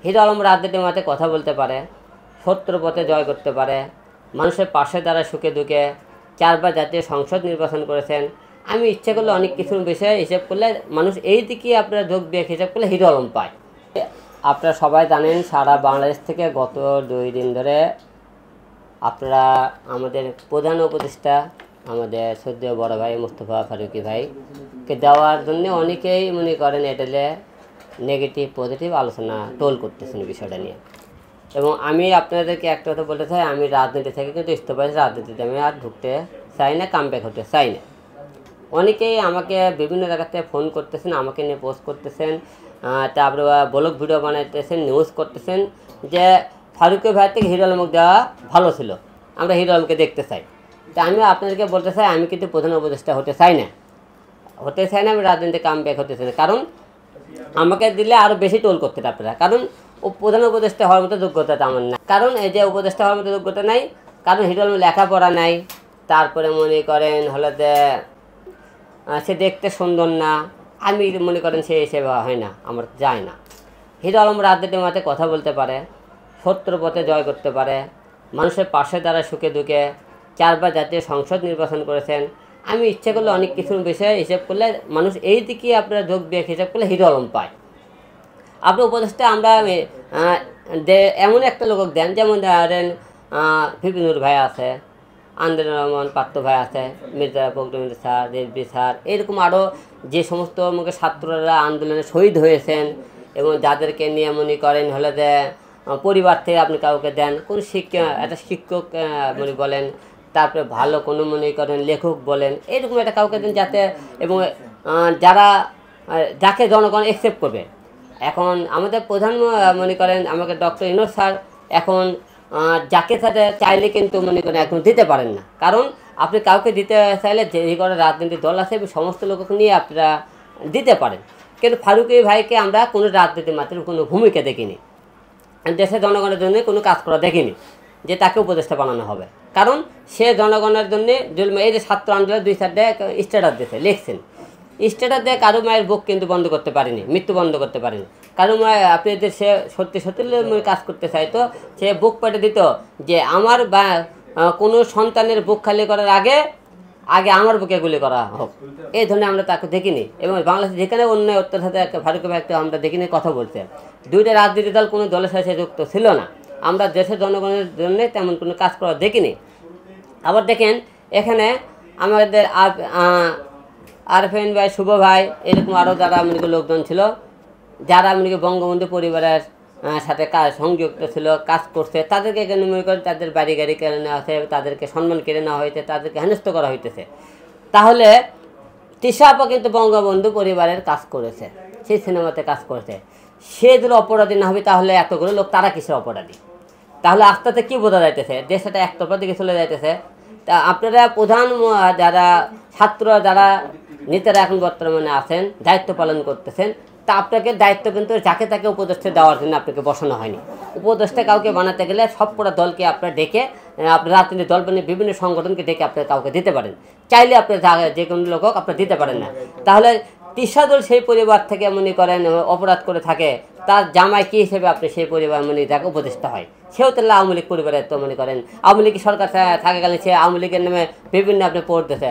Hero Alam রাজনীতির মাঠে কথা বলতে পারে, শত্রু পথে জয় করতে পারে, মানুষের পাশে দ্বারা সুখে দুঃখে 4বার জাতীয় সংসদ নির্বাচন করেছেন। আমি ইচ্ছে করলে অনেক কিছুর বিষয়ে হিসেব করলে মানুষ এই দিকে আপনারা যোগ দিয়ে হিসাব করলে হিরো আলম পায়। আপনারা সবাই জানেন সারা বাংলাদেশ থেকে গত 2 দিন ধরে আপনারা আমাদের প্রধান উপদেষ্টা আমাদের শ্রদ্ধেয় বড় ভাই মোস্তফা ফারুকী ভাইকে দেওয়ার জন্য অনেকেই মনে করেন এটালে নেগেটিভ পজিটিভ আলোচনা টোল করতেছেন বিষয়টা নিয়ে। এবং আমি আপনাদেরকে একটা কথা বলতে চাই, আমি রাজনীতি থেকে কিন্তু ইস্তফা, রাজনীতিতে আমি আর ঢুকতে চাই না, কামব্যাক হতে চাই না। অনেকেই আমাকে বিভিন্ন জায়গাতে ফোন করতেছেন, আমাকে নিয়ে পোস্ট করতেছেন, তারপরে ব্লগ ভিডিও বানাইতেছেন, নিউজ করতেছেন যে ফারুকী ভাইয়ের থেকে হিরো আলমকে দেওয়া ভালো ছিল, আমরা হিরো আলমকে দেখতে চাই। তা আমি আপনাদেরকে বলতে চাই আমি কিন্তু প্রধান উপদেষ্টা হতে চাই না, আমি রাজনীতিতে কামব্যাক হতে চাই না। কারণ আমাকে দিলে আরও বেশি টোল করতে আপনারা, কারণ ও প্রধান উপদেষ্টা হওয়ার মতো যোগ্যতা আমার না। কারণ এই যে উপদেষ্টা হওয়ার মতো যোগ্যতা নাই, কারণ হিরো আলম লেখাপড়া নাই, তারপরে মনে করেন হলো যে সে দেখতে সুন্দর না, আমি মনে করেন সে হিসেবে হয় না, আমার যায় না। হিরো আলম রাজনীতির মাঠে কথা বলতে পারে, শত্রু পথে জয় করতে পারে, মানুষের পাশে দ্বারা সুখে দুঃখে 4বার জাতীয় সংসদ নির্বাচন করেছেন। আমি ইচ্ছে করলে অনেক কিছুর বিষয়ে হিসেব করলে মানুষ এই দিকে আপনারা যোগ দিয়ে হিসাব করলে হিরো আলম পায়। আপনার উপদেশটা আমরা এমন একটা লোক দেন, যেমন ধরেন ফিপিনুর ভাই আছে, আন্দোলন রহমান পাত্র ভাই আছে, মির্জা ফখরুল স্যার, রেজবি স্যার, এরকম আরও যে সমস্ত আমাকে ছাত্ররা আন্দোলনে শহীদ হয়েছেন এবং যাদেরকে নিয়ে মনে করেন হলে যে পরিবার থেকে আপনি কাউকে দেন, কোনো একটা শিক্ষক মনে বলেন, তারপরে ভালো কোনো মনে করেন লেখক বলেন, এরকম একটা কাউকে দেন যাতে এবং যাকে জনগণ অ্যাকসেপ্ট করবে। এখন আমাদের প্রধান মনে করেন আমাকে ডক্টর ইউনূস স্যার এখন যাকে সাথে চাইলে কিন্তু মনে করেন এখন দিতে পারেন না, কারণ আপনি কাউকে দিতে চাইলে যে করে রাজনৈতিক দল আছে সমস্ত লোককে নিয়ে আপনারা দিতে পারেন। কিন্তু ফারুকী ভাইকে আমরা কোনো রাজনীতির মাত্র কোনো ভূমিকা দেখিনি, দেশের জনগণের জন্য কোনো কাজ করা দেখিনি যে তাকে উপদেষ্টা বানানো হবে। কারণ সে জনগণের জন্য এই যে ছাত্র আন্দোলনের 2-4টা স্ট্যাটাস দিয়েছে, লিখছেন, স্ট্যাটাস দিয়ে কারো মায়ের বুক কিন্তু বন্ধ করতে পারেনি, মৃত্যু বন্ধ করতে পারেনি। কারো মায়ের আপনি যে সে সত্যি কাজ করতে চাইতো, সে বুক পেটে দিত যে আমার বা কোনো সন্তানের বুক খালি করার আগে আমার বুকে গুলি করা হোক, এই ধরনের আমরা তাকে দেখিনি। এবং বাংলাদেশে যেখানে অন্যায় অত্যাচার ফারুকী ভাই আমরা দেখিনি কথা বলছে। 2টা রাজনীতি দল কোনো দলের সাথে যুক্ত ছিল না, আমরা দেশের জনগণের জন্য তেমন কোনো কাজ করা দেখিনি। আবার দেখেন এখানে আমাদের আরফিন ভাই, শুভ ভাই, এরকম আরও যারা আমাদের লোকজন ছিল, যারা আমাদেরকে বঙ্গবন্ধু পরিবারের সাথে সংযুক্ত ছিল, কাজ করছে, তাদেরকে এখানে মনে করেন তাদের বাড়ি গাড়ি কেড়ে নেওয়া হয়েছে, তাদেরকে সম্মান কেড়ে নেওয়া হয়েছে, তাদেরকে হেনস্থ করা হইতেছে। তাহলে তৃষা আপা কিন্তু বঙ্গবন্ধু পরিবারের কাজ করেছে, সেই সিনেমাতে কাজ করেছে, সে যদি অপরাধী না হবে তাহলে এতগুলো লোক তারা কিসের অপরাধী? তাহলে আস্তে আস্তে কী বোঝা যাইতেছে, দেশটা একতরফা দিকে চলে যাইতেছে। তা আপনারা প্রধান যারা ছাত্র যারা নেতারা এখন বর্তমানে আছেন, দায়িত্ব পালন করতেছেন, তা আপনাকে দায়িত্ব কিন্তু যাকে তাকে উপদেষ্টা দেওয়ার জন্য আপনাকে বসানো হয়নি। উপদেষ্টা কাউকে বানাতে গেলে সবকটা দলকে আপনার ডেকে, আপনার রাজনৈতিক দল মানে বিভিন্ন সংগঠনকে ডেকে আপনার কাউকে দিতে পারেন, চাইলে আপনার যে কোনো লোক আপনার দিতে পারেন না। তাহলে তৃষা দল সেই পরিবার থেকে মনে করেন অপরাধ করে থাকে, তার জামাই কী হিসেবে আপনি সেই পরিবার মনে যাকে উপদেষ্টা হয়, সেও তাহলে আওয়ামী লীগ পরিবারের তো মনে করেন আওয়ামী লীগ সরকার থাকে গেলে সে আওয়ামী লীগের নামে বিভিন্ন আপনি পড়তেছে।